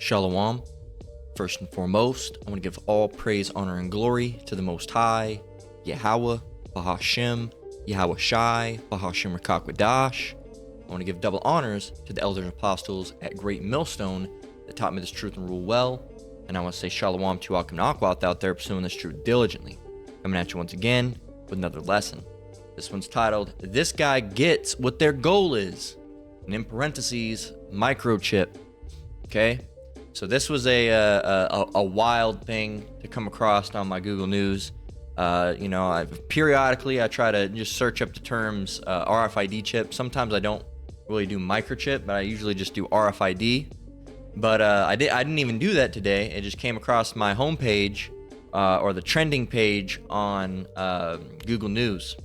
Shalom. First and foremost, I want to give all praise, honor, and glory to the Most High, Yahweh, Bahashem, Yahweh Shai, Bahashem Rakakwadash. I want to give double honors to the elders and apostles at Great Millstone that taught me this truth and rule well. And I want to say shalom to Akim Nakwat out there pursuing this truth diligently. Coming at you once again with another lesson. This one's titled, This Guy Gets What Their Goal Is. And in parentheses, Microchip. Okay? So this was a wild thing to come across on my Google News. Periodically I try to just search up the terms RFID chip. Sometimes I don't really do microchip, but I usually just do RFID. But I didn't even do that today. It just came across my homepage or the trending page on Google News.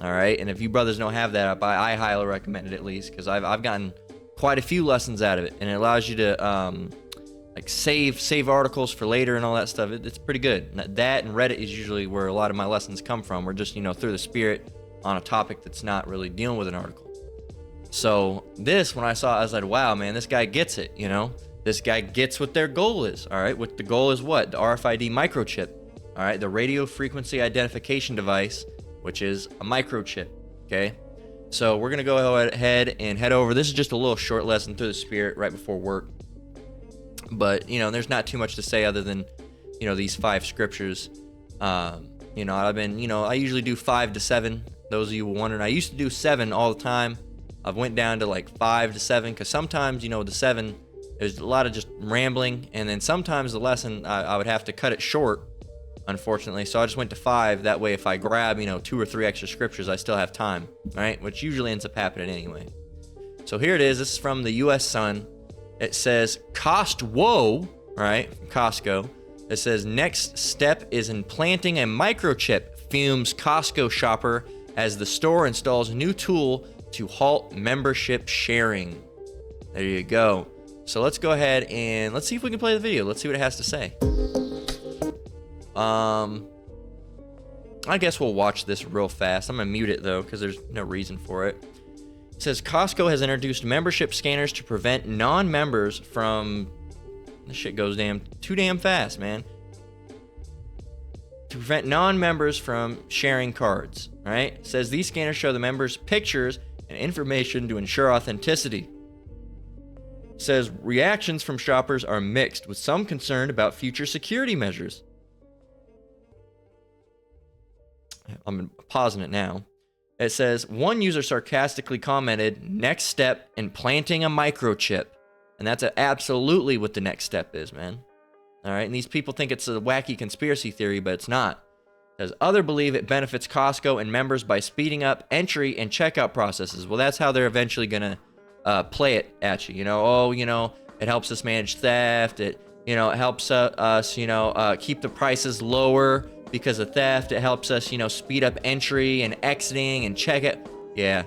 All right, and if you brothers don't have that up, I highly recommend it at least, because I've gotten quite a few lessons out of it, and it allows you to like save articles for later and all that stuff. It's pretty good. That and Reddit is usually where a lot of my lessons come from. We're just through the spirit on a topic that's not really dealing with an article. So this, when I saw it, I was like, wow, man, this guy gets it. This guy gets what their goal is. All right, what the goal is? What? The RFID microchip. All right, the radio frequency identification device, which is a microchip. Okay, so we're gonna go ahead and head over. This is just a little short lesson through the spirit right before work. But there's not too much to say other than these 5 scriptures. I usually do 5 to 7. Those of you wondering, I used to do 7 all the time. I've went down to like 5 to 7 because sometimes the 7 there's a lot of just rambling, and then sometimes the lesson I would have to cut it short, unfortunately. So I just went to 5. That way, if I grab 2 or 3 extra scriptures, I still have time, right? Which usually ends up happening anyway. So here it is. This is from the U.S. Sun. It says Costco, right? From Costco. It says next step is implanting a microchip, fumes Costco shopper as the store installs a new tool to halt membership sharing. There you go. So let's go ahead and let's see if we can play the video. Let's see what it has to say. I guess we'll watch this real fast. I'm gonna mute it though, because there's no reason for it. It says Costco has introduced membership scanners to prevent non-members from... This shit goes too damn fast, man. To prevent non-members from sharing cards, right? It says these scanners show the members' pictures and information to ensure authenticity. It says reactions from shoppers are mixed, with some concerned about future security measures. I'm pausing it now. It says, one user sarcastically commented, next step, implanting a microchip. And that's absolutely what the next step is, man. All right, and these people think it's a wacky conspiracy theory, but it's not. It says, others believe it benefits Costco and members by speeding up entry and checkout processes. Well, that's how they're eventually going to play it at you. It helps us manage theft. It helps us, keep the prices lower. Because of theft, it helps us, speed up entry and exiting and check it. Yeah,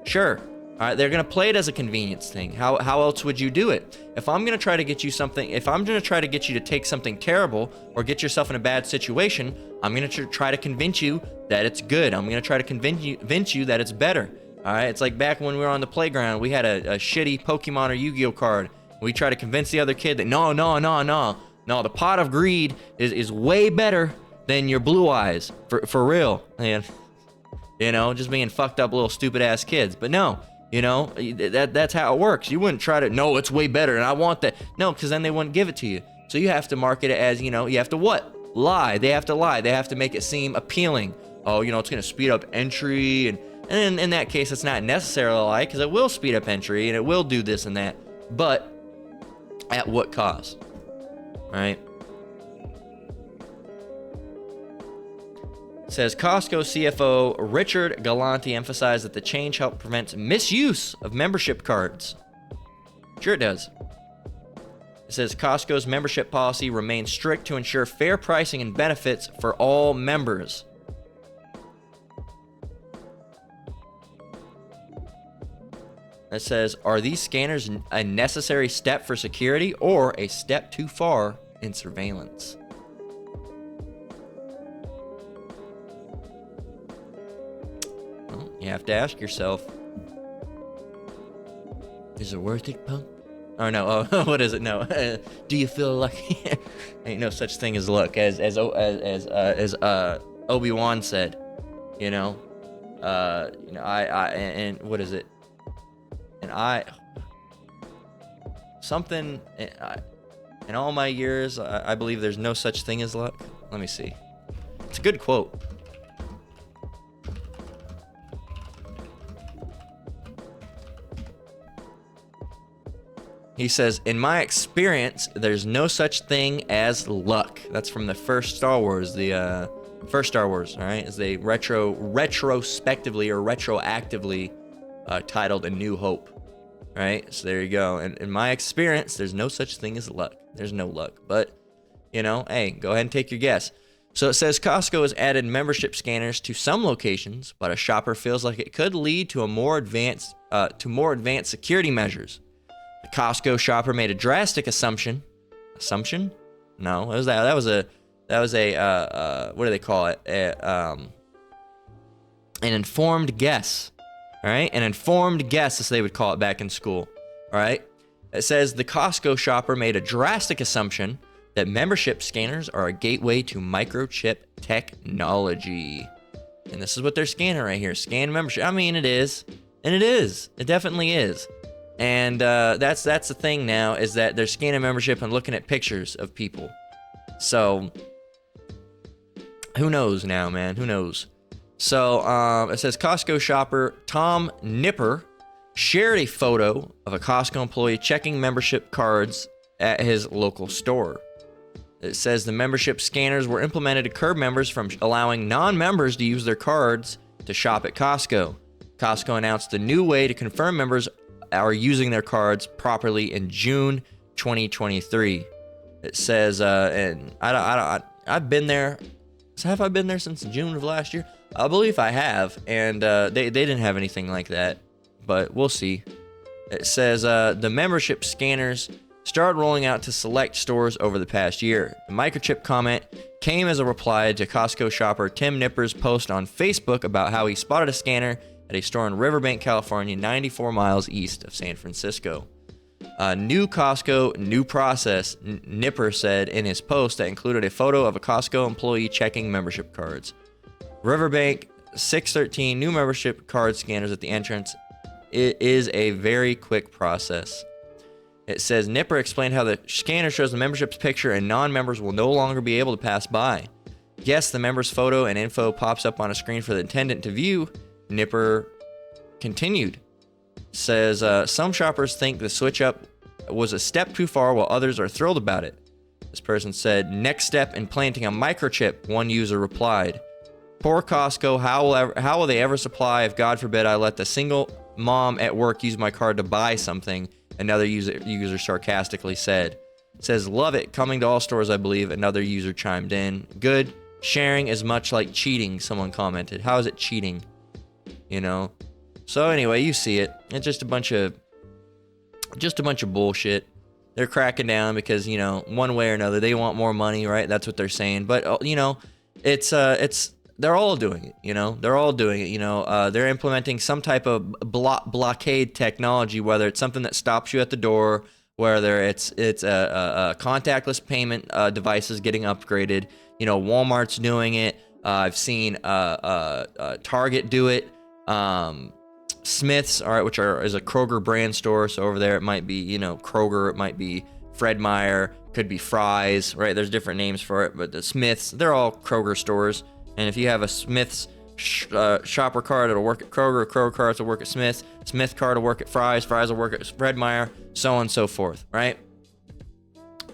sure. All right, they're gonna play it as a convenience thing. How else would you do it? If I'm gonna try to get you something, if I'm gonna try to get you to take something terrible or get yourself in a bad situation, I'm gonna try to convince you that it's good. I'm gonna try to convince you that it's better. All right, it's like back when we were on the playground, we had a shitty Pokemon or Yu-Gi-Oh card. We try to convince the other kid that no, the pot of greed is way better than your blue eyes, for real. And just being fucked up little stupid ass kids. But no, that's how it works. You wouldn't try to, no, it's way better and I want that. No, because then they wouldn't give it to you. So you have to market it as, you have to what? Lie. They have to lie. They have to make it seem appealing. Oh, it's going to speed up entry. And in that case, it's not necessarily a lie, because it will speed up entry and it will do this and that. But at what cost? Right? Says Costco CFO Richard Galanti emphasized that the change helped prevent misuse of membership cards. Sure it does. It says Costco's membership policy remains strict to ensure fair pricing and benefits for all members. It says, are these scanners a necessary step for security or a step too far in surveillance? You have to ask yourself, is it worth it, punk? Or no, what is it? No, do you feel lucky? Ain't no such thing as luck, as Obi-Wan said. You know, and what is it? And something. In all my years, I believe there's no such thing as luck. Let me see. It's a good quote. He says, in my experience, there's no such thing as luck. That's from the first Star Wars, first Star Wars, all right? As they retrospectively or retroactively titled A New Hope, right? So there you go. And in my experience, there's no such thing as luck. There's no luck. But, you know, hey, go ahead and take your guess. So it says Costco has added membership scanners to some locations, but a shopper feels like it could lead to more advanced security measures. The Costco shopper made a drastic assumption. Assumption? No, what was that? That was a what do they call it? An informed guess. All right, an informed guess, as they would call it back in school. All right, it says the Costco shopper made a drastic assumption that membership scanners are a gateway to microchip technology. And this is what they're scanning right here. Scan membership. I mean, it is. And it is. It definitely is. And that's the thing now, is that they're scanning membership and looking at pictures of people. So, who knows now, man? Who knows? So, it says Costco shopper Tom Nipper shared a photo of a Costco employee checking membership cards at his local store. It says the membership scanners were implemented to curb members from allowing non-members to use their cards to shop at Costco. Costco announced a new way to confirm members are using their cards properly in June 2023. It says, and I've been there. So have I been there since June of last year? I believe I have, and they didn't have anything like that, but we'll see. It says the membership scanners started rolling out to select stores over the past year. The microchip comment came as a reply to Costco shopper Tim Nipper's post on Facebook about how he spotted a scanner at a store in Riverbank, California, 94 miles east of San Francisco. New Costco, new process, Nipper said in his post that included a photo of a Costco employee checking membership cards. Riverbank 613, new membership card scanners at the entrance. It is a very quick process. It says Nipper explained how the scanner shows the membership's picture and non-members will no longer be able to pass by. Yes, the member's photo and info pops up on a screen for the attendant to view. Nipper continued. Says some shoppers think the switch up was a step too far while others are thrilled about it. This person said, next step in planting a microchip, one user replied. Poor Costco, how will they ever supply if, God forbid, I let the single mom at work use my card to buy something, another user sarcastically said. It says, love it, coming to all stores, I believe, another user chimed in. Good, sharing is much like cheating, someone commented. How is it cheating? You know? So anyway, you see it. It's just a bunch of bullshit. They're cracking down because, you know, one way or another, they want more money, right? That's what they're saying. But, you know, they're all doing it, you know? They're all doing it, you know? They're implementing some type of blockade technology, whether it's something that stops you at the door, whether it's a contactless payment devices getting upgraded. You know, Walmart's doing it. I've seen Target do it. Smith's, all right, which is a Kroger brand store. So over there, it might be, you know, Kroger, it might be Fred Meyer, could be Fry's, right? There's different names for it, but the Smith's, they're all Kroger stores. And if you have a Smith's shopper card, it'll work at Kroger. Kroger cards will work at Smith's. Smith card will work at Fry's. Fry's will work at Fred Meyer, so on and so forth, right?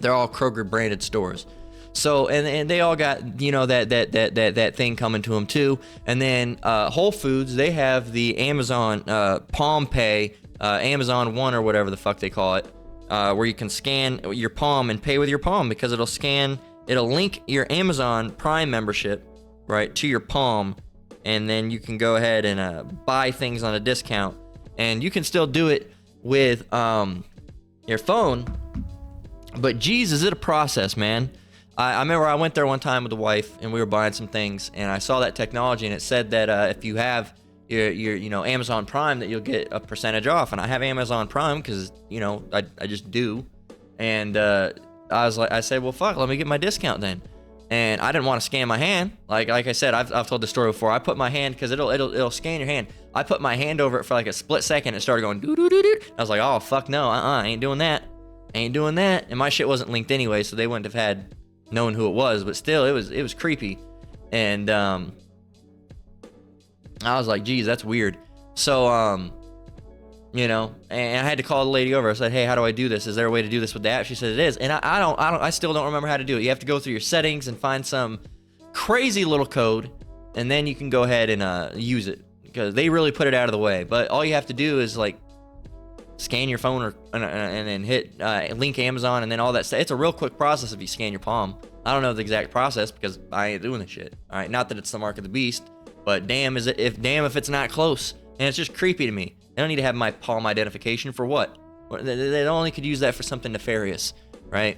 They're all Kroger branded stores. So, and they all got, you know, that thing coming to them too. And then Whole Foods, they have the Amazon Palm Pay, Amazon One or whatever the fuck they call it, where you can scan your palm and pay with your palm, because it'll link your Amazon Prime membership, right, to your palm, and then you can go ahead and buy things on a discount. And you can still do it with your phone, but geez, is it a process, man. I remember I went there one time with the wife, and we were buying some things, and I saw that technology, and it said that if you have your Amazon Prime that you'll get a percentage off. And I have Amazon Prime because I just do. And I said, well, fuck, let me get my discount then. And I didn't want to scan my hand. Like I said, I've told the story before. I put my hand, because it'll scan your hand. I put my hand over it for like a split second. It started going doo doo doo doo. I was like, oh fuck no, I ain't doing that. And my shit wasn't linked anyway, so they wouldn't have had known who it was. But still, it was creepy. And I was like, geez, that's weird. So and I had to call the lady over. I said, hey, how do I do this? Is there a way to do this with the app? She said it is. And I still don't remember how to do it. You have to go through your settings and find some crazy little code, and then you can go ahead and use it, because they really put it out of the way. But all you have to do is like scan your phone and then hit link Amazon, and then all that stuff. It's a real quick process if you scan your palm. I don't know the exact process because I ain't doing this shit. All right, not that it's the mark of the beast, but damn if it's not close. And it's just creepy to me. They don't need to have my palm identification for what? They only could use that for something nefarious, right?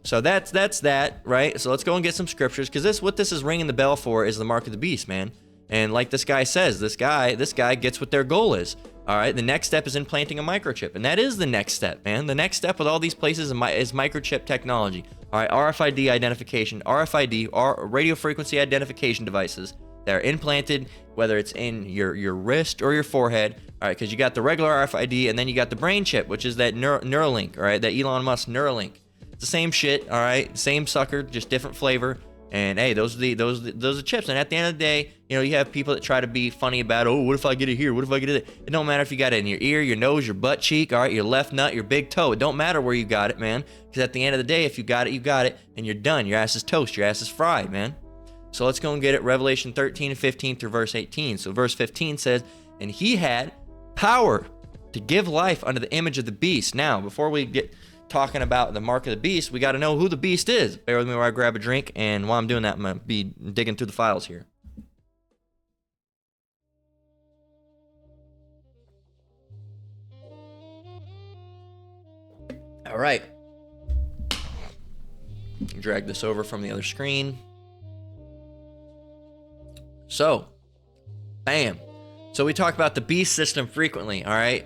So that's that, right? So let's go and get some scriptures, because what this is ringing the bell for is the mark of the beast, man. And like this guy says, this guy gets what their goal is. All right, the next step is implanting a microchip, and that is the next step, man. The next step with all these places is microchip technology. All right, RFID identification, radio frequency identification devices that are implanted, whether it's in your wrist or your forehead. All right, because you got the regular RFID, and then you got the brain chip, which is that Neuralink, all right, that Elon Musk Neuralink. It's the same shit, all right, same sucker, just different flavor. And hey, those are chips. And at the end of the day, you have people that try to be funny about, oh, what if I get it here? What if I get it? It don't matter if you got it in your ear, your nose, your butt cheek, all right, your left nut, your big toe. It don't matter where you got it, man. Because at the end of the day, if you got it, you got it, and you're done. Your ass is toast. Your ass is fried, man. So let's go and get it. Revelation 13 and 15 through verse 18. So verse 15 says, and he had power to give life unto the image of the beast. Now, before we get talking about the mark of the beast, we got to know who the beast is. Bear with me while I grab a drink, and while I'm doing that, I'm going to be digging through the files here. All right. Drag this over from the other screen. So, bam. So we talk about the beast system frequently, all right?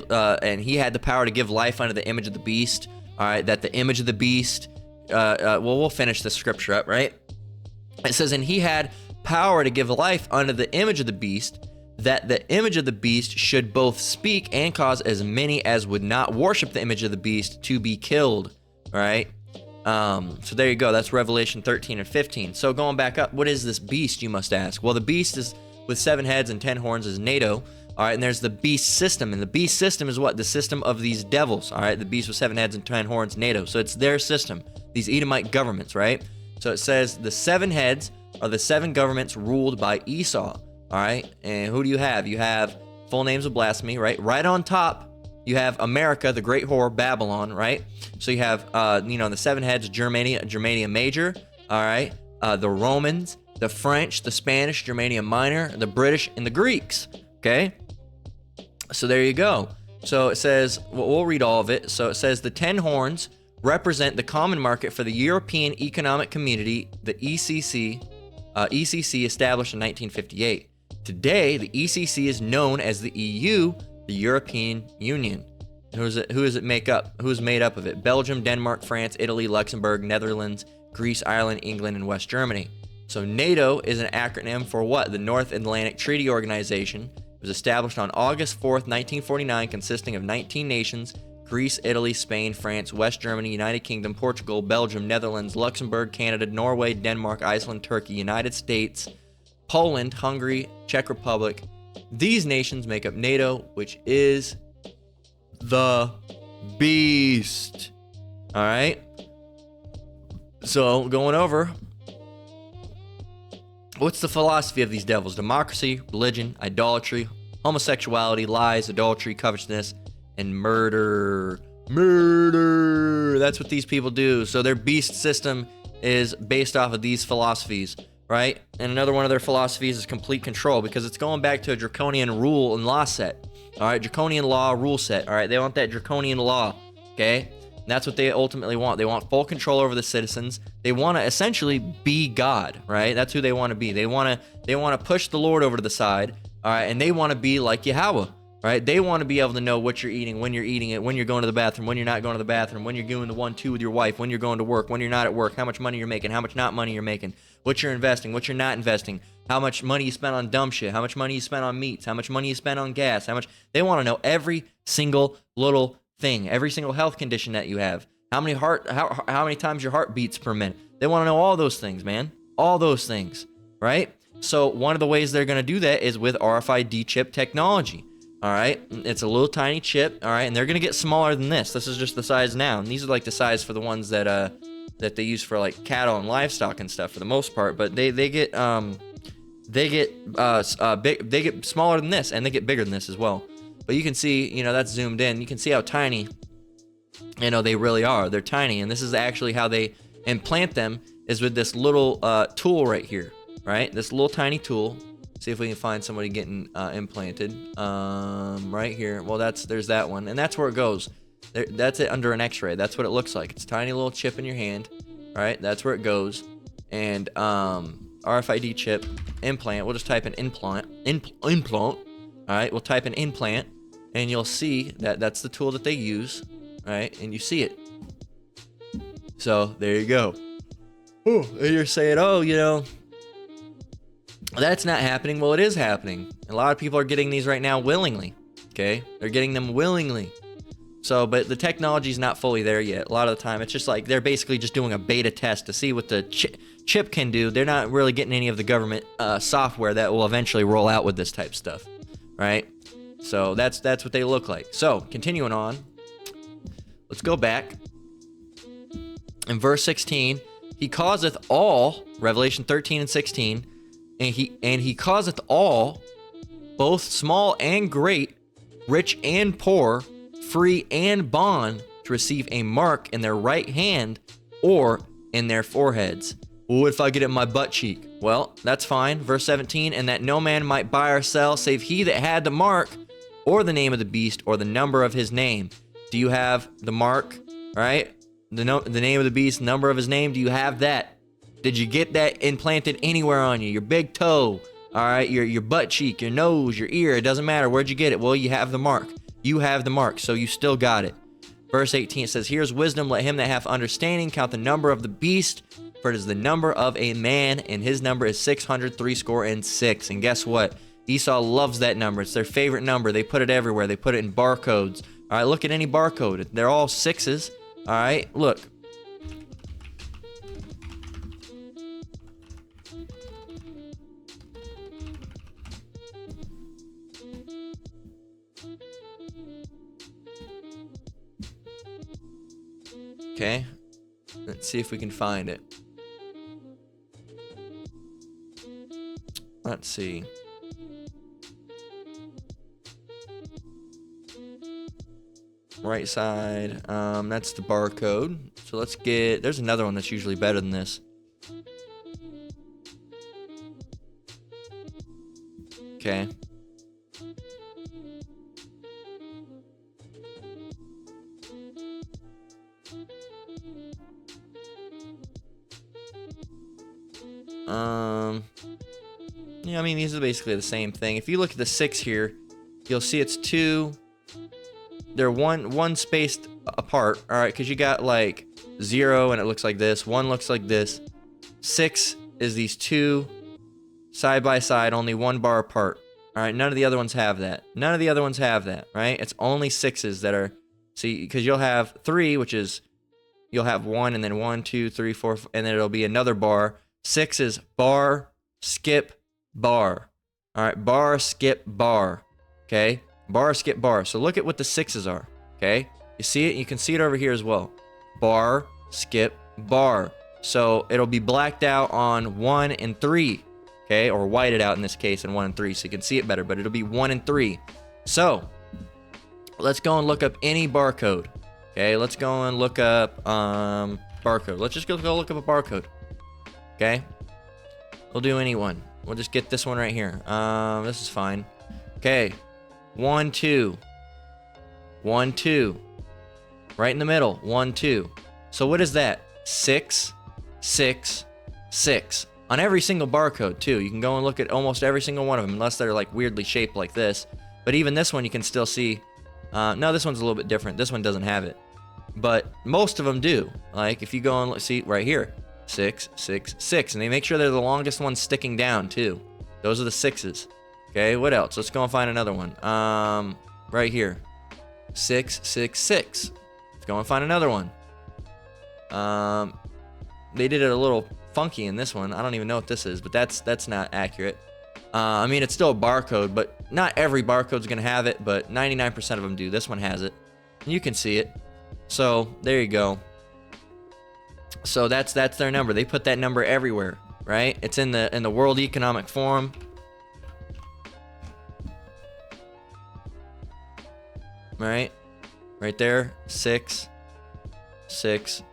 And he had the power to give life unto the image of the beast, all right? That the image of the beast, we'll finish the scripture up, right? It says, and he had power to give life unto the image of the beast, that the image of the beast should both speak and cause as many as would not worship the image of the beast to be killed, all right? So there you go. That's Revelation 13 and 15. So going back up, what is this beast, you must ask? Well, the beast is with 7 heads and 10 horns is NATO. All right, and there's the beast system. And the beast system is what? The system of these devils. All right, the beast with 7 heads and 10 horns, NATO. So it's their system, these Edomite governments, right? So it says the 7 heads are the 7 governments ruled by Esau. All right, and who do you have? You have full names of blasphemy, right? Right on top, you have America, the great whore, Babylon, right? So you have, the 7 heads, Germania Major, all right? The Romans, the French, the Spanish, Germania Minor, the British, and the Greeks, okay? So there you go. So it says, we'll read all of it. So it says the 10 horns represent the common market for the European Economic Community, the ECC established in 1958. Today, the ECC is known as the EU, the European Union. Who is it made up of it? Belgium, Denmark, France, Italy, Luxembourg, Netherlands, Greece, Ireland, England, and West Germany. So NATO is an acronym for what? The North Atlantic Treaty Organization. It was established on August 4th, 1949, consisting of 19 nations: Greece, Italy, Spain, France, West Germany, United Kingdom, Portugal, Belgium, Netherlands, Luxembourg, Canada, Norway, Denmark, Iceland, Turkey, United States, Poland, Hungary, Czech Republic. These nations make up NATO, which is the beast. All right? So, going over, what's the philosophy of these devils? Democracy, religion, idolatry, homosexuality, lies, adultery, covetousness, and murder. Murder! That's what these people do. So their beast system is based off of these philosophies, right? And another one of their philosophies is complete control, because it's going back to a draconian rule and law set. All right, draconian law rule set. All right, they want that draconian law, okay? And that's what they ultimately want. They want full control over the citizens. They want to essentially be God, right? That's who they want to be. They want to push the Lord over to the side, All right, and they want to be like Yahweh. Right? They want to be able to know what you're eating, when you're eating it, when you're going to the bathroom, when you're not going to the bathroom, when you're doing the 1-2 with your wife, when you're going to work, when you're not at work, how much money you're making, how much not money you're making, what you're investing, what you're not investing, how much money you spent on dumb shit, how much money you spent on meats, how much money you spent on gas, how much. They want to know every single little thing, every single health condition that you have, how many times your heart beats per minute. They want to know all those things, man. All those things, right? So one of the ways they're going to do that is with RFID chip technology. All right, it's a little tiny chip. All right, and they're gonna get smaller than this. This is just the size now, and these are like the size for the ones that they use for like cattle and livestock and stuff for the most part. But they get big. They get smaller than this, and they get bigger than this as well. But you can see, that's zoomed in. You can see how tiny, they really are. They're tiny, and this is actually how they implant them is with this little tool right here. Right, this little tiny tool. See if we can find somebody getting implanted right here. Well, there's that one, and that's where it goes. That's it under an X-ray. That's what it looks like. It's a tiny little chip in your hand, right? That's where it goes. And RFID chip implant. We'll just type in implant. All right, we'll type in implant, and you'll see that that's the tool that they use, right? And you see it. So there you go. Oh, and you're saying, that's not happening. Well, it is happening. A lot of people are getting these right now willingly. Okay, they're getting them willingly. So, but the technology's not fully there yet. A lot of the time, it's just like they're basically just doing a beta test to see what the chip can do. They're not really getting any of the government software that will eventually roll out with this type of stuff, right? So that's what they look like. So continuing on, let's go back. In verse 16, he causeth all, Revelation 13 and 16. And he causeth all, both small and great, rich and poor, free and bond, to receive a mark in their right hand or in their foreheads. Well, what if I get it in my butt cheek? Well, that's fine. Verse 17, and that no man might buy or sell save he that had the mark or the name of the beast or the number of his name. Do you have the mark, right? The name of the beast, number of his name, do you have that? Did you get that implanted anywhere on you? Your big toe, all right, your butt cheek, your nose, your ear, it doesn't matter. Where'd you get it? Well, you have the mark. You have the mark, so you still got it. Verse 18, it says, here's wisdom, let him that hath understanding count the number of the beast, for it is the number of a man, and his number is 666. And guess what? Esau loves that number. It's their favorite number. They put it everywhere. They put it in barcodes. All right, look at any barcode. They're all sixes. All right, look. Okay, let's see if we can find it. Let's see. Right side, that's the barcode. So let's get, there's another one that's usually better than this. Okay. Yeah, I mean, these are basically the same thing. If you look at the 6 here, you'll see it's 2. They're one spaced apart, all right, because you got like 0 and it looks like this. 1 looks like this. 6 is these 2 side by side, only 1 bar apart. All right, none of the other ones have that. None of the other ones have that, right? It's only 6s that are, see, because you'll have 3, which is, you'll have 1 and then 1, 2, 3, 4, and then it'll be another bar. 6 is bar, skip, bar. All right, bar, skip, bar. Okay, bar, skip, bar. So look at what the 6s are. Okay, you see it? You can see it over here as well. Bar, skip, bar. So it'll be blacked out on 1 and 3. Okay, or whited out in this case in 1 and 3, so you can see it better. But it'll be 1 and 3. So let's go and look up any barcode. Okay, let's go and look up barcode. Let's just go look up a barcode. Okay, we'll do any one. We'll just get this one right here. This is fine. Okay, 1, 2, 1, 2, right in the middle. 1, 2. So what is that? 6, 6, 6. on every single barcode too. You can go and look at almost every single one of them, unless they're like weirdly shaped like this. But even this one, you can still see. No, this one's a little bit different. This one doesn't have it, but most of them do. Like if you go and see right here, 666, and they make sure they're the longest ones sticking down too. Those are the 6s. Okay, what else? Let's go and find another one. Right here, 666. Let's go and find another one. They did it a little funky in this one. I don't even know what this is, but that's not accurate. I mean, it's still a barcode, but not every barcode's gonna have it, but 99% of them do. This one has it. And you can see it. So there you go. So that's their number. They put that number everywhere, right? It's in the World Economic Forum. Right there, 6, 6,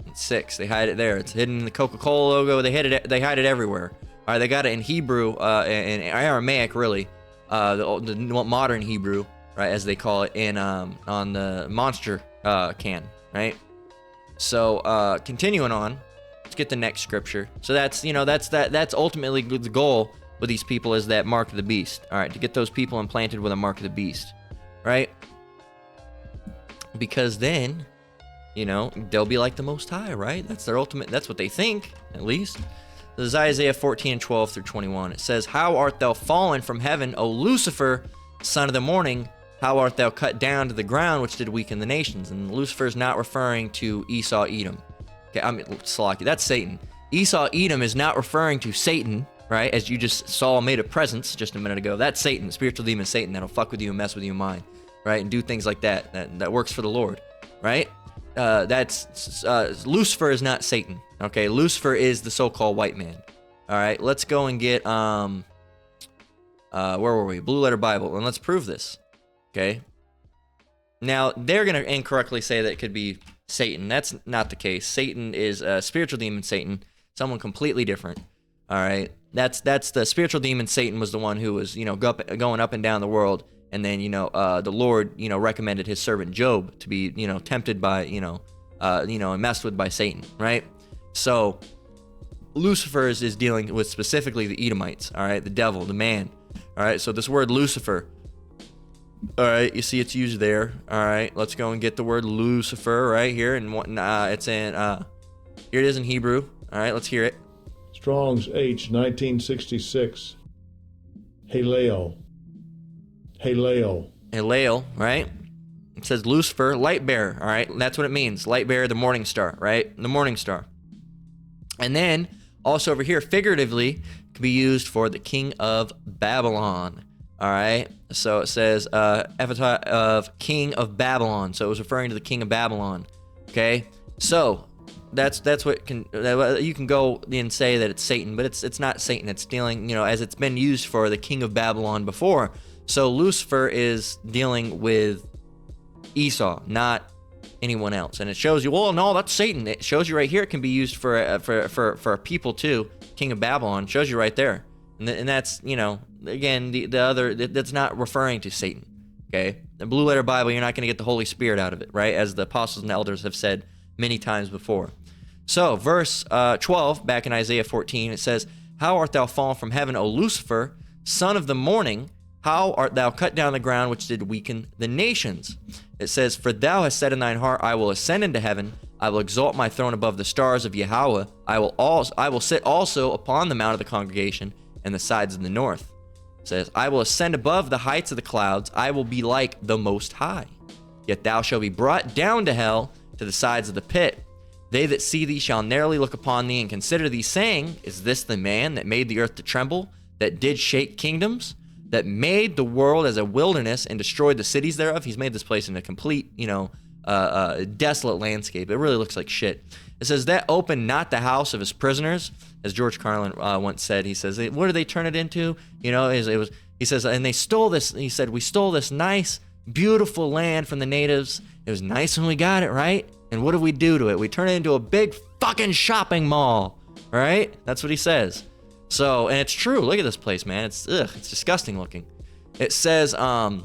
and 6. They hide it there. It's hidden in the Coca-Cola logo. They hide it everywhere. All right, they got it in Hebrew, in Aramaic, really, the modern Hebrew, right, as they call it, in on the Monster can, right? So continuing on, let's get the next scripture. So that's ultimately the goal with these people, is that mark of the beast. All right, to get those people implanted with a mark of the beast, right? Because then, they'll be like the Most High, right? That's their ultimate. That's what they think, at least. This is Isaiah 14:12 through 21. It says, "How art thou fallen from heaven, O Lucifer, son of the morning? How art thou cut down to the ground, which did weaken the nations?" And Lucifer is not referring to Esau, Edom. Okay, I mean, Salaki, that's Satan. Esau, Edom is not referring to Satan, right? As you just saw made a presence just a minute ago. That's Satan, the spiritual demon Satan, that'll fuck with you and mess with your mind, right? And do things like that. That works for the Lord, right? Lucifer is not Satan. Okay, Lucifer is the so-called white man. All right, let's go and get where were we? Blue Letter Bible, and let's prove this. Okay. Now they're gonna incorrectly say that it could be Satan. That's not the case. Satan is a spiritual demon Satan, someone completely different. All right, that's the spiritual demon Satan was the one who was going up and down the world, and then the Lord recommended his servant Job to be tempted by and messed with by Satan, right? So Lucifer is dealing with specifically the Edomites, all right, the devil, the man, all right. So this word Lucifer, all right, you see it's used there, all right. Let's go and get the word Lucifer right here, and it's in here it is in Hebrew. All right, let's hear it. Strong's H 1966. Haleo, right? It says Lucifer, light bearer, all right? That's what it means, light bearer, the morning star, right? The morning star. And then, also over here, figuratively, can be used for the king of Babylon, all right? So it says, epithet of king of Babylon. So it was referring to the king of Babylon, okay? So that's what you can go and say that it's Satan, but it's not Satan. It's dealing, as it's been used for the king of Babylon before. So Lucifer is dealing with Esau, not anyone else. And it shows you, well, no, that's Satan. It shows you right here. It can be used for a people too. King of Babylon shows you right there. And that's, again, the other, that's not referring to Satan. Okay. The Blue Letter Bible, you're not going to get the Holy Spirit out of it, right? As the apostles and elders have said many times before. So verse 12, back in Isaiah 14, it says, "How art thou fallen from heaven, O Lucifer, son of the morning? How art thou cut down the ground, which did weaken the nations?" It says, "For thou hast said in thine heart, I will ascend into heaven. I will exalt my throne above the stars of Yahweh. I will sit also upon the mount of the congregation and the sides of the north." It says, "I will ascend above the heights of the clouds. I will be like the Most High. Yet thou shalt be brought down to hell, to the sides of the pit. They that see thee shall narrowly look upon thee and consider thee, saying, Is this the man that made the earth to tremble, that did shake kingdoms, that made the world as a wilderness and destroyed the cities thereof?" He's made this place into a complete, desolate landscape. It really looks like shit. It says, "That opened not the house of his prisoners," as George Carlin once said. He says, "What did they turn it into?" He says, "And they stole this." He said, "We stole this nice, beautiful land from the natives. It was nice when we got it, right? And what did we do to it? We turned it into a big fucking shopping mall." Right? That's what he says. So, and it's true. Look at this place, man. It's disgusting looking. It says, in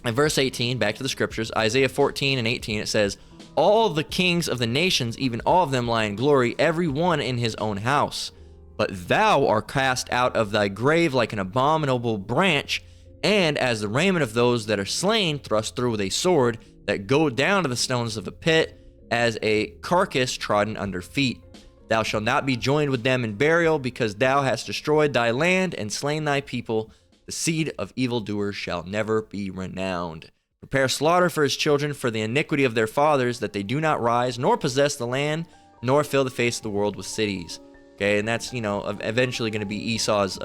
verse 18, back to the scriptures, Isaiah 14 and 18, it says, "All the kings of the nations, even all of them lie in glory, every one in his own house. But thou art cast out of thy grave like an abominable branch, and as the raiment of those that are slain, thrust through with a sword, that go down to the stones of a pit, as a carcass trodden under feet. Thou shalt not be joined with them in burial, because thou hast destroyed thy land and slain thy people. The seed of evildoers shall never be renowned. Prepare slaughter for his children for the iniquity of their fathers, that they do not rise, nor possess the land, nor fill the face of the world with cities. Okay, and that's, eventually going to be Esau's,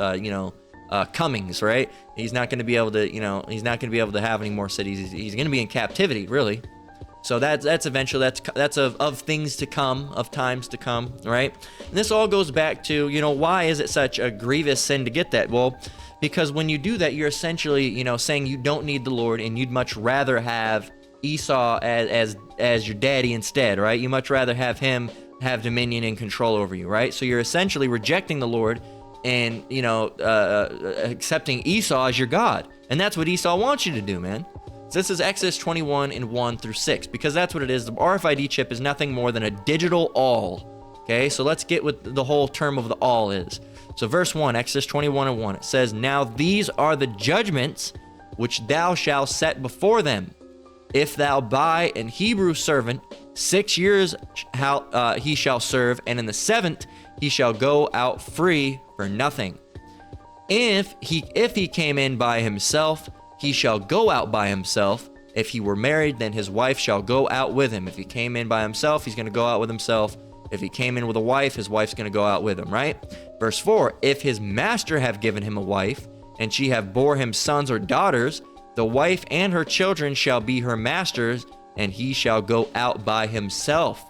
comings, right? He's not going to be able to, he's not going to be able to have any more cities. He's going to be in captivity, really. So that's eventually, that's of things to come, of times to come, right? And this all goes back to, why is it such a grievous sin to get that? Well, because when you do that, you're essentially, saying you don't need the Lord, and you'd much rather have Esau as your daddy instead, right? You much rather have him have dominion and control over you, right? So you're essentially rejecting the Lord and, accepting Esau as your God. And that's what Esau wants you to do, man. So this is Exodus 21 and 1 through 6, because that's what it is. The RFID chip is nothing more than a digital awl. Okay, so let's get what the whole term of the awl is. So verse 1, Exodus 21 and 1, it says, Now these are the judgments which thou shalt set before them. If thou buy an Hebrew servant, 6 years he shall serve, and in the 7th he shall go out free for nothing. If he came in by himself, he shall go out by himself. If he were married, then his wife shall go out with him. If he came in by himself, he's going to go out with himself. If he came in with a wife, his wife's going to go out with him, right? Verse 4, If his master have given him a wife, and she have bore him sons or daughters, the wife and her children shall be her master's, and he shall go out by himself.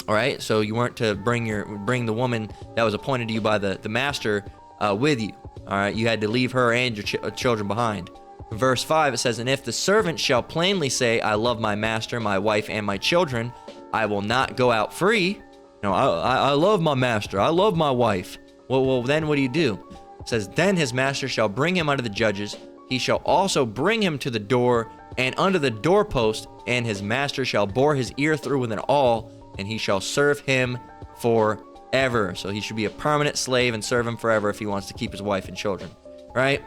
All right, so you weren't to bring the woman that was appointed to you by the master with you. All right, you had to leave her and your children behind. Verse 5, it says, And if the servant shall plainly say, I love my master, my wife, and my children, I will not go out free. I love my master, I love my wife. Well, then what do you do? It says, Then his master shall bring him unto the judges. He shall also bring him to the door and under the doorpost, and his master shall bore his ear through with an awl, and he shall serve him forever. So he should be a permanent slave and serve him forever if he wants to keep his wife and children, right?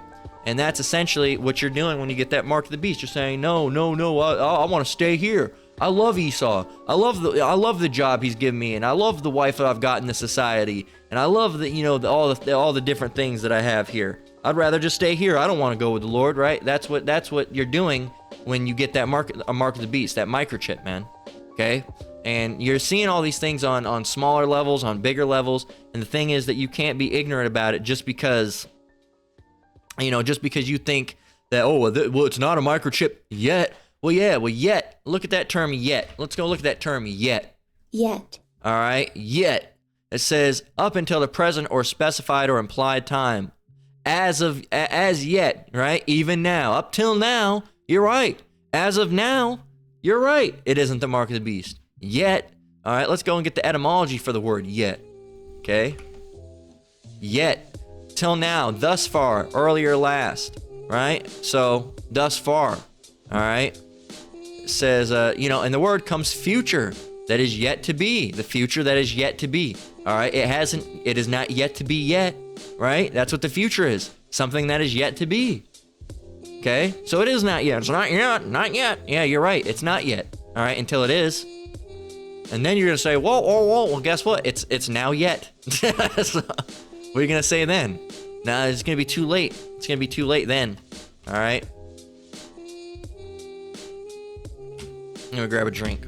And that's essentially what you're doing when you get that mark of the beast. You're saying, no, I want to stay here. I love Esau. I love the job he's given me, and I love the wife that I've got in the society, and I love all the different things that I have here. I'd rather just stay here. I don't want to go with the Lord, right? That's what you're doing when you get that mark of the beast, that microchip, man. Okay? And you're seeing all these things on smaller levels, on bigger levels, and the thing is that you can't be ignorant about it just because you think that, well, it's not a microchip yet. Well, yet. Look at that term, yet. Let's go look at that term, yet. Yet. All right, yet. It says, up until the present or specified or implied time. As yet, right? Even now. Up till now, you're right. As of now, you're right. It isn't the mark of the beast. Yet. All right, let's go and get the etymology for the word yet. Okay? Yet. Till now. Thus far. Earlier, last. Right? So, thus far. All right? It says, and the word comes future. That is yet to be. The future that is yet to be. All right? It is not yet to be yet. Right? That's what the future is. Something that is yet to be. Okay? So it is not yet. It's not yet. Not yet. Yeah, you're right. It's not yet. All right? Until it is. And then you're going to say, whoa. Well, guess what? It's now yet. So, what are you going to say then? Nah, it's going to be too late. It's going to be too late then. All right? I'm going to grab a drink.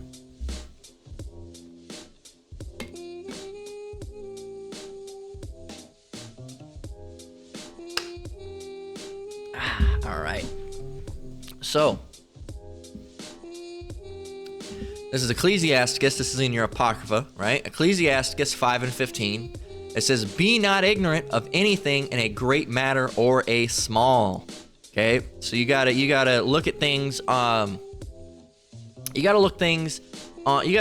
All right. So, this is Ecclesiasticus. This is in your Apocrypha, right? Ecclesiasticus 5 and 15. It says, Be not ignorant of anything in a great matter or a small. Okay? So you gotta look at things, you gotta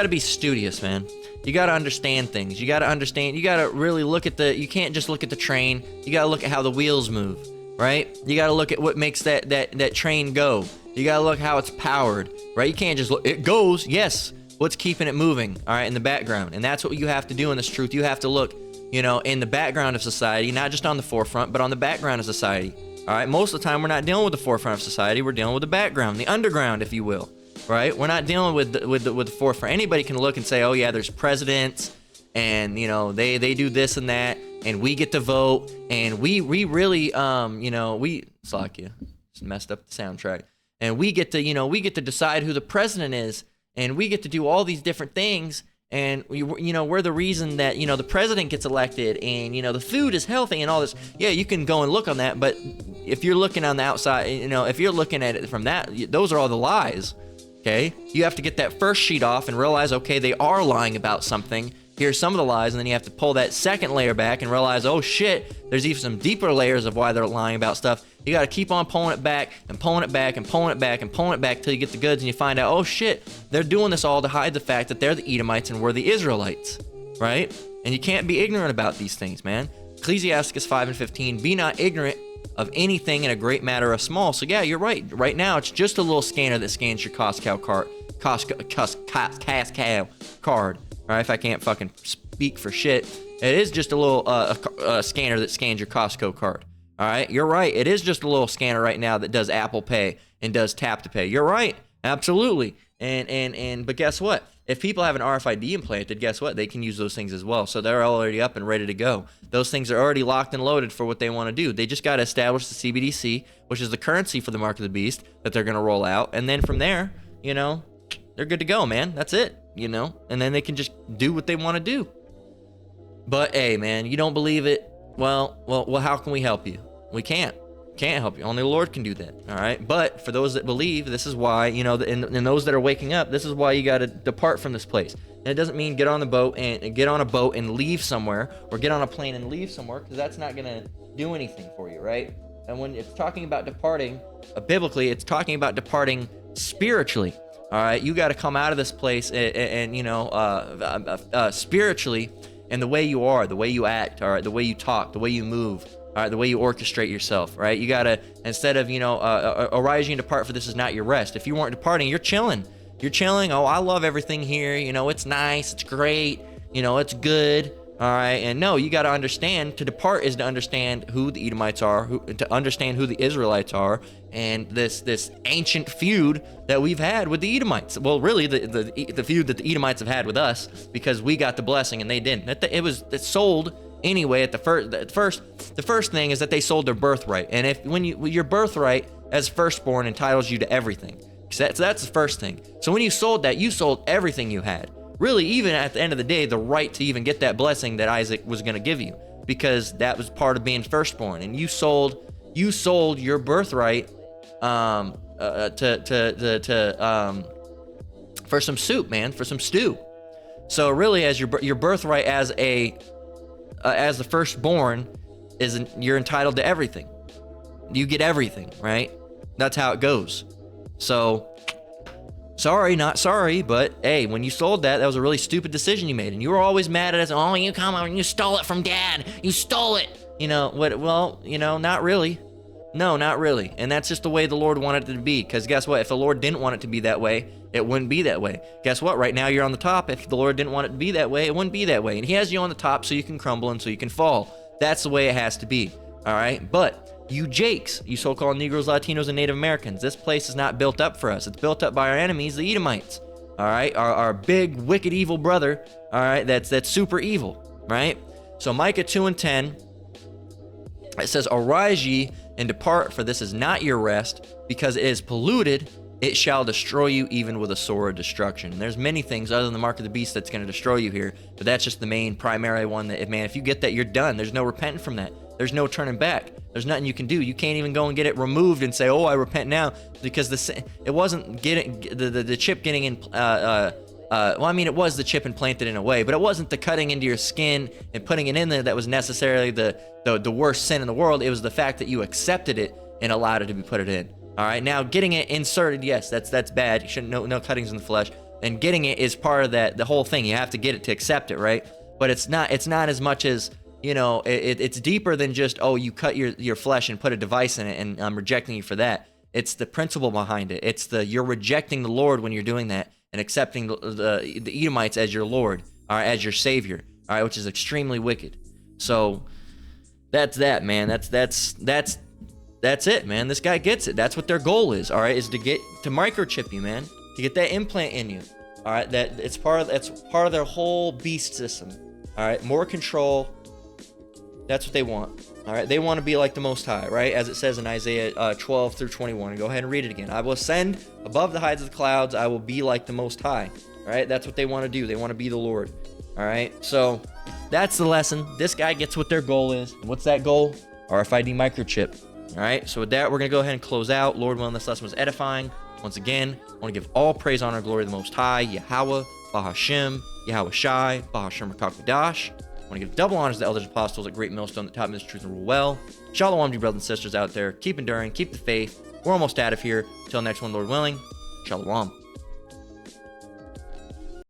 be studious, man. You gotta understand things. You gotta really look at you can't just look at the train. You gotta look at how the wheels move. Right? You got to look at what makes that train go. You got to look how it's powered, right? You can't just look, it goes, yes. What's keeping it moving, all right, in the background? And that's what you have to do in this truth. You have to look in the background of society, not just on the forefront, but on the background of society. All right, most of the time we're not dealing with the forefront of society. We're dealing with the background, the underground, if you will. Right? We're not dealing with the forefront. Anybody can look and say, oh yeah, there's presidents, and they do this and that, and we get to vote, and we really we Slovakia just messed up the soundtrack, and we get to decide who the president is, and we get to do all these different things. And we're the reason that the president gets elected, and the food is healthy and all this. Yeah, you can go and look on that, but if you're looking on the outside, if you're looking at it from that, those are all the lies. Okay, you have to get that first sheet off and realize, okay, they are lying about something. Here's some of the lies, and then you have to pull that second layer back and realize, oh shit, there's even some deeper layers of why they're lying about stuff. You got to keep on pulling it back and pulling it back and pulling it back and pulling it back till you get the goods, and you find out, oh shit, they're doing this all to hide the fact that they're the Edomites and we're the Israelites, right? And you can't be ignorant about these things, man. Ecclesiastes 5:15, be not ignorant of anything in a great matter of small. So yeah, you're right. Right now, it's just a little scanner that scans your Costco card. All right, if I can't fucking speak for shit, it is just a little scanner that scans your Costco card. All right, you're right. It is just a little scanner right now that does Apple Pay and does Tap to Pay. You're right, absolutely. But guess what? If people have an RFID implanted, guess what? They can use those things as well. So they're already up and ready to go. Those things are already locked and loaded for what they want to do. They just got to establish the CBDC, which is the currency for the Mark of the Beast that they're going to roll out. And then from there, they're good to go, man. That's it, And then they can just do what they want to do. But, hey, man, you don't believe it? Well, how can we help you? We can't help you. Only the Lord can do that. All right. But for those that believe, this is why, and those that are waking up, this is why you got to depart from this place. And it doesn't mean get on a boat and leave somewhere, or get on a plane and leave somewhere, because that's not going to do anything for you, right? And when it's talking about departing, biblically, it's talking about departing spiritually. All right. You got to come out of this place and spiritually, and the way you are, the way you act, all right, the way you talk, the way you move, all right, the way you orchestrate yourself, right? You gotta, instead of, arise ye and depart, for this is not your rest. If you weren't departing, you're chilling. You're chilling. Oh, I love everything here. It's nice. It's great. It's good. All right. And no, you got to understand, to depart is to understand who the Edomites are, to understand who the Israelites are, and this ancient feud that we've had with the Edomites. Well, really, the feud that the Edomites have had with us, because we got the blessing and they didn't. It's sold anyway. At the first thing is that they sold their birthright, and your birthright as firstborn entitles you to everything. So that's the first thing. So when you sold that, you sold everything you had. Really, even at the end of the day, the right to even get that blessing that Isaac was going to give you, because that was part of being firstborn, and you sold your birthright for some soup, man, for some stew. So really, as your birthright as the firstborn you're entitled to everything. You get everything, right? That's how it goes. So, sorry, not sorry, but hey, when you sold that was a really stupid decision you made, and you were always mad at us. Oh, you come out and you stole it from Dad. You stole it. What? Well, not really. No, not really. And that's just the way the Lord wanted it to be. Because guess what? If the Lord didn't want it to be that way, it wouldn't be that way. Guess what? Right now you're on the top. If the Lord didn't want it to be that way, it wouldn't be that way. And He has you on the top so you can crumble and so you can fall. That's the way it has to be. All right? But you Jakes, you so-called Negroes, Latinos, and Native Americans, this place is not built up for us. It's built up by our enemies, the Edomites. All right? Our big, wicked, evil brother, all right? That's super evil, right? So Micah 2:10, it says, arise ye and depart, for this is not your rest, because it is polluted. It shall destroy you even with a sword of destruction. And there's many things other than the mark of the beast that's going to destroy you here, but that's just the main primary one that, if you get that, you're done. There's no repenting from that. There's no turning back. There's nothing you can do. You can't even go and get it removed and say, oh, I repent now, because it wasn't getting the chip getting in. It was the chip implanted in a way, but it wasn't the cutting into your skin and putting it in there that was necessarily the worst sin in the world. It was the fact that you accepted it and allowed it to be put it in. All right, now getting it inserted, yes, that's bad. You shouldn't no cuttings in the flesh, and getting it is part of the whole thing. You have to get it to accept it, right? But it's not as much as, it's deeper than just, oh, you cut your flesh and put a device in it, and I'm rejecting you for that. It's the principle behind it. It's you're rejecting the Lord when you're doing that, and accepting the Edomites as your Lord, or as your Savior, all right, which is extremely wicked. So that's that, man. That's it, man. This guy gets it. That's what their goal is, all right, is to get to microchip you, man, to get that implant in you, all right. That's part of their whole beast system, all right. More control. That's what they want, all right. They want to be like the Most High, right? As it says in Isaiah 12 through 21. And go ahead and read it again. I will ascend above the heights of the clouds. I will be like the Most High, all right. That's what they want to do. They want to be the Lord, all right. So that's the lesson. This guy gets what their goal is. What's that goal? RFID microchip. All right, so with that, we're going to go ahead and close out. Lord willing, this lesson was edifying. Once again, I want to give all praise, honor, and glory to the Most High, Yahweh, Bahashem, Yahweh Shai, Bahashem Rakakadash. I want to give double honors to the elders and apostles at Great Millstone that taught me this truth and rule well. Shalom to you brothers and sisters out there. Keep enduring, keep the faith. We're almost out of here. Till next one, Lord willing. Shalom.